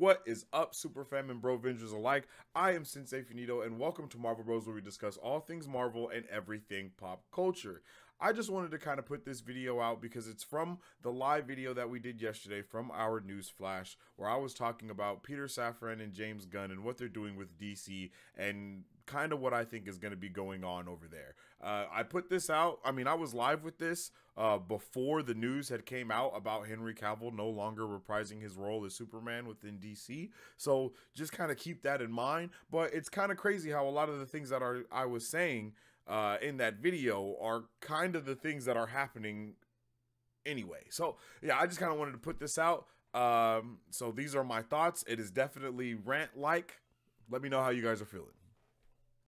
What is up, super fam and bro vengers alike? I am Sensei Finito, and welcome to Marvel Bros, where we discuss all things Marvel and everything pop culture. I just wanted to kind of put this video out because it's from the live video that we did yesterday from our news flash, where I was talking about Peter Safran and James Gunn and what they're doing with DC and kind of what I think is going to be going on over there. I put this out. I mean, I was live with this before the news had came out about Henry Cavill no longer reprising his role as Superman within DC. So just kind of keep that in mind. But it's kind of crazy how a lot of the things that I was saying in that video are kind of the things that are happening anyway. So yeah, I just kind of wanted to put this out. So these are my thoughts. It is definitely rant-like. Let me know how you guys are feeling.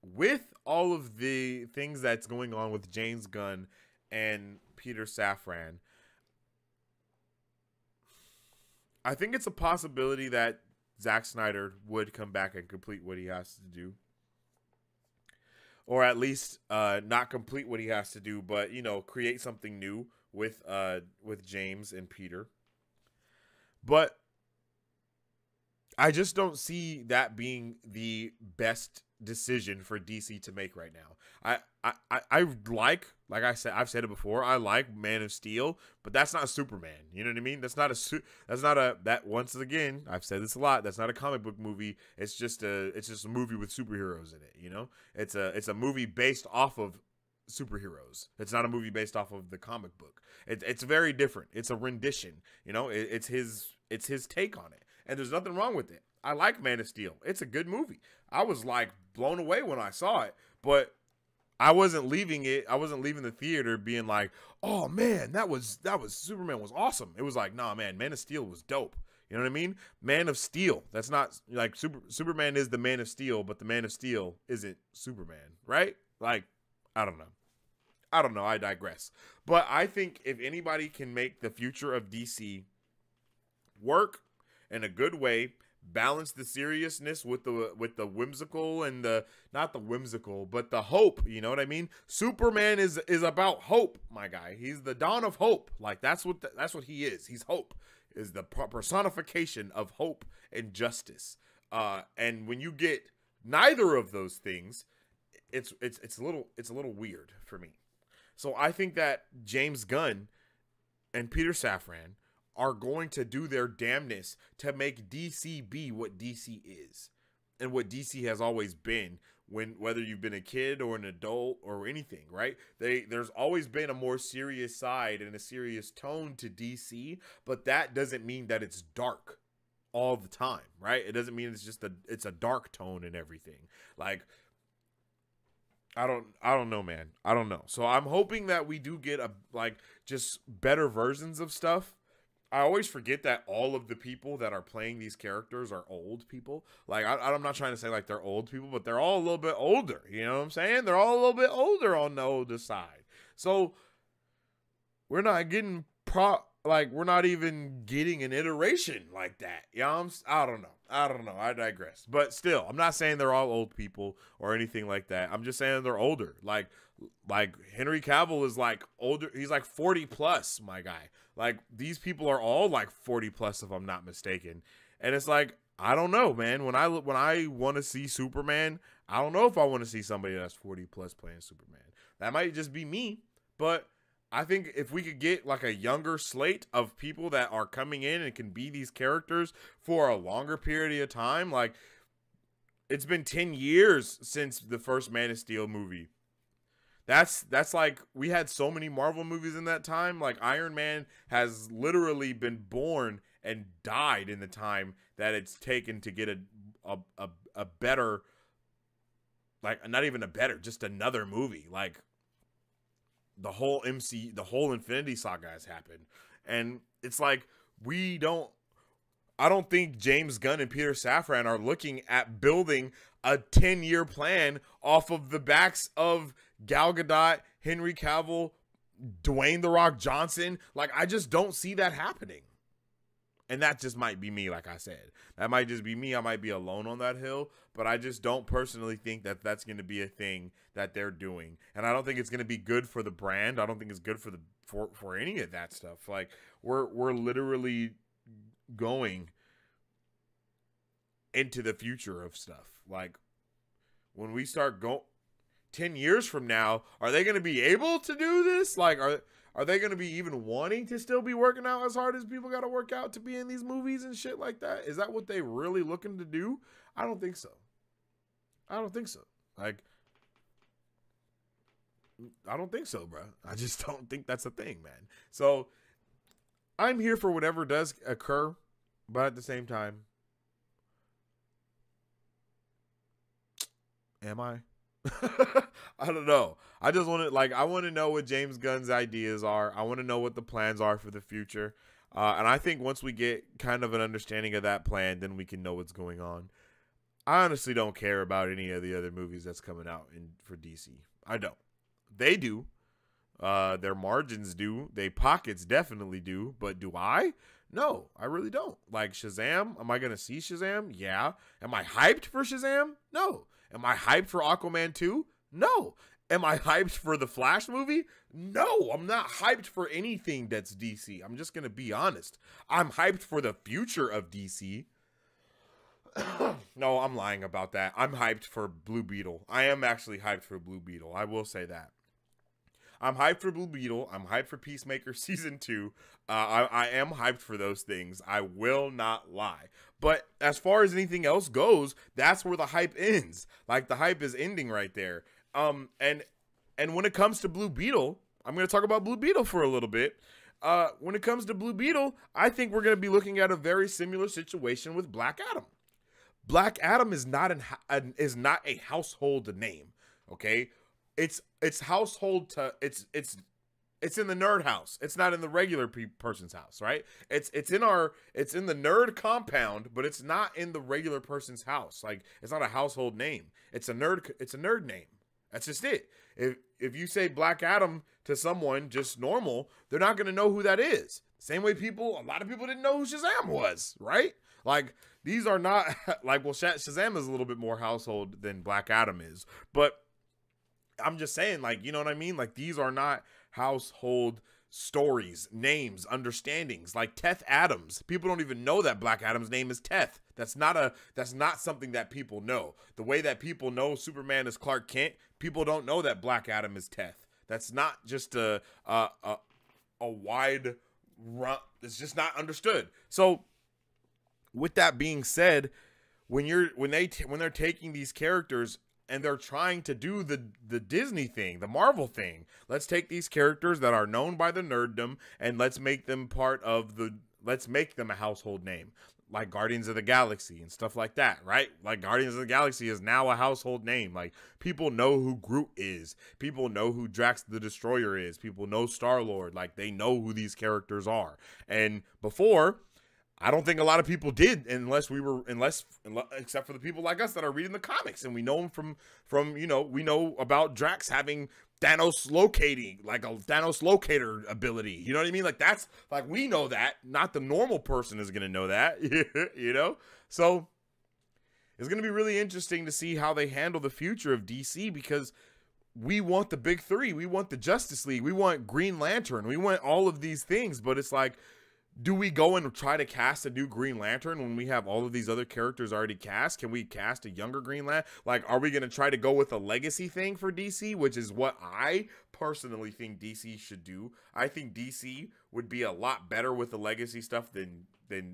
With all of the things that's going on with James Gunn and Peter Safran, I think it's a possibility that Zack Snyder would come back and complete what he has to do. Or at least not complete what he has to do, but, you know, create something new with James and Peter. But I just don't see that being the best decision for DC to make right now. I like I said, I've said it before, I like Man of Steel, but that's not Superman. You know what I mean? That's not that once again, I've said this a lot, that's not a comic book movie. It's just a movie with superheroes in it, you know? It's a movie based off of superheroes. It's not a movie based off of the comic book. It's very different. It's a rendition, you know? It's his take on it. And there's nothing wrong with it. I like Man of Steel. It's a good movie. I was like blown away when I saw it, but I wasn't leaving the theater being like, "Oh man, that was Superman was awesome." It was like, "Nah, man, Man of Steel was dope." You know what I mean? Man of Steel. That's not like Superman is the Man of Steel, but the Man of Steel isn't Superman, right? Like, I don't know. I digress. But I think if anybody can make the future of DC work in a good way, balance the seriousness with the whimsical and not the whimsical, but the hope, you know what I mean? Superman is about hope, my guy. He's the dawn of hope. Like that's what he is. He's hope. Is the personification of hope and justice. And when you get neither of those things, it's a little weird for me. So I think that James Gunn and Peter Safran are going to do their damnness to make DC be what DC is and what DC has always been, whether you've been a kid or an adult or anything, right? There's always been a more serious side and a serious tone to DC, but that doesn't mean that it's dark all the time, right? It doesn't mean it's a dark tone and everything. Like, I don't know, man. I don't know. So I'm hoping that we do get just better versions of stuff. I always forget that all of the people that are playing these characters are old people. Like, I'm not trying to say like they're old people, but they're all a little bit older. You know what I'm saying? They're all a little bit older on the older side. So we're not getting we're not even getting an iteration like that. You know, I don't know. I digress. But still, I'm not saying they're all old people or anything like that. I'm just saying they're older. Like Henry Cavill is like older. He's like 40 plus, my guy. Like these people are all like 40 plus, if I'm not mistaken. And it's like, I don't know, man. When I want to see Superman, I don't know if I want to see somebody that's 40 plus playing Superman. That might just be me, but I think if we could get like a younger slate of people that are coming in and can be these characters for a longer period of time, like it's been 10 years since the first Man of Steel movie. That's like, we had so many Marvel movies in that time. Like Iron Man has literally been born and died in the time that it's taken to get a better, like not even a better, just another movie. Like the whole Infinity Saga has happened. And it's like, I don't think James Gunn and Peter Safran are looking at building a 10-year plan off of the backs of Gal Gadot, Henry Cavill, Dwayne "The Rock" Johnson. Like, I just don't see that happening. And that just might be me, like I said. That might just be me. I might be alone on that hill, but I just don't personally think that that's going to be a thing that they're doing. And I don't think it's going to be good for the brand. I don't think it's good for any of that stuff. Like, we're literally going into the future of stuff. Like when we start 10 years from now, are they going to be able to do this? Like, are they going to be even wanting to still be working out as hard as people got to work out to be in these movies and shit like that? Is that what they really looking to do? I don't think so. I don't think so. Like, I don't think so, bro. I just don't think that's a thing, man. So I'm here for whatever does occur, but at the same time, am I? I don't know. I just want to I want to know what James Gunn's ideas are. I want to know what the plans are for the future. And I think once we get kind of an understanding of that plan, then we can know what's going on. I honestly don't care about any of the other movies that's coming out for DC. I don't. They do. Their margins do. Their pockets definitely do. But do I? No, I really don't. Like Shazam, am I going to see Shazam? Yeah. Am I hyped for Shazam? No. Am I hyped for Aquaman 2? No. Am I hyped for the Flash movie? No, I'm not hyped for anything that's DC. I'm just going to be honest. I'm hyped for the future of DC. No, I'm lying about that. I'm hyped for Blue Beetle. I am actually hyped for Blue Beetle. I will say that. I'm hyped for Blue Beetle. I'm hyped for Peacemaker Season 2. I am hyped for those things. I will not lie. But as far as anything else goes, that's where the hype ends. Like, the hype is ending right there. And when it comes to Blue Beetle, I'm going to talk about Blue Beetle for a little bit. When it comes to Blue Beetle, I think we're going to be looking at a very similar situation with Black Adam. Black Adam is not a household name, okay? It's household to it's in the nerd house. It's not in the regular person's house, right? It's in the nerd compound, but it's not in the regular person's house. Like, it's not a household name. It's a nerd name. That's just it. If you say Black Adam to someone just normal, they're not going to know who that is. Same way a lot of people didn't know who Shazam was, right? Like, these are not like, well, Shazam is a little bit more household than Black Adam is, but I'm just saying, like, you know what I mean? Like, these are not household stories, names, understandings. Like Teth Adams, people don't even know that Black Adam's name is Teth. That's not something that people know. The way that people know Superman is Clark Kent, people don't know that Black Adam is Teth. That's not just a wide run. It's just not understood. So with that being said, when they're taking these characters and they're trying to do the Disney thing, the Marvel thing, let's take these characters that are known by the nerddom and let's make them a household name, like Guardians of the Galaxy and stuff like that, right? Like, Guardians of the Galaxy is now a household name. Like, people know who Groot is. People know who Drax the Destroyer is. People know Star-Lord. Like, they know who these characters are. And before, I don't think a lot of people did, except for the people like us that are reading the comics, and we know them from we know about Drax having Thanos locator ability. You know what I mean? Like, that's like, we know that. Not the normal person is gonna know that. You know? So it's gonna be really interesting to see how they handle the future of DC, because we want the big three. We want the Justice League. We want Green Lantern. We want all of these things, but it's like, do we go and try to cast a new Green Lantern when we have all of these other characters already cast? Can we cast a younger Green Lantern? Like, are we going to try to go with a legacy thing for DC, which is what I personally think DC should do? I think DC would be a lot better with the legacy stuff than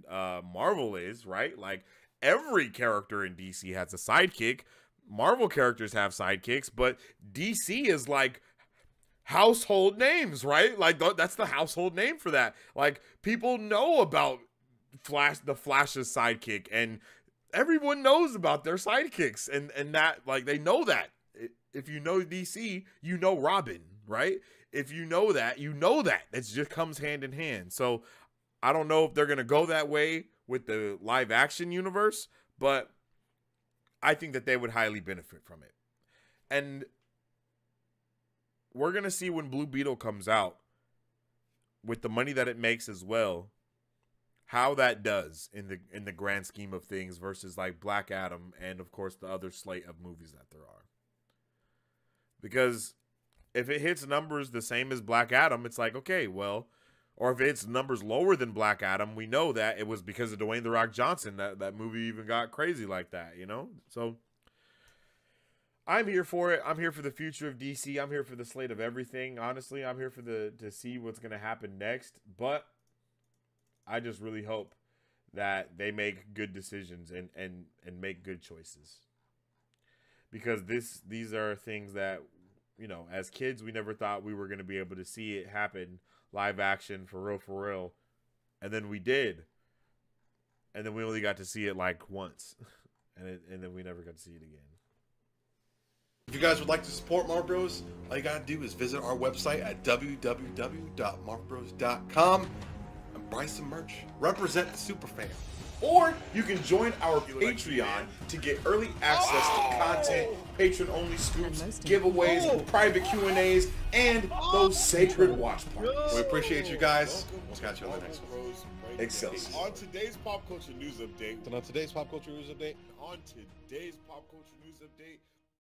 Marvel is, right? Like, every character in DC has a sidekick. Marvel characters have sidekicks, but DC is like household names, right? Like, that's the household name for that. Like, people know about the Flash's sidekick, and everyone knows about their sidekicks, and that, like, they know that. If you know DC, you know Robin, right? If you know that, you know that. It just comes hand in hand. So I don't know if they're going to go that way with the live action universe, but I think that they would highly benefit from it. And we're going to see when Blue Beetle comes out, with the money that it makes as well, how that does in the grand scheme of things versus like Black Adam and, of course, the other slate of movies that there are. Because if it hits numbers the same as Black Adam, it's like, okay, well, Or if it's numbers lower than Black Adam, we know that it was because of Dwayne "The Rock" Johnson that movie even got crazy like that, you know? So I'm here for it. I'm here for the future of DC. I'm here for the slate of everything. Honestly, I'm here for to see what's going to happen next. But I just really hope that they make good decisions and make good choices. Because these are things that, you know, as kids, we never thought we were going to be able to see it happen live action for real. And then we did. And then we only got to see it like once. And then we never got to see it again. If you guys would like to support Mark Bros, all you gotta do is visit our website at www.markbros.com and buy some merch. Represent the superfan. Or you can join our Patreon to get early access to content, patron-only scoops, giveaways, private Q&As, and those sacred watch parties. We appreciate you guys. We'll catch you on the next one. Excelsior. On today's pop culture news update.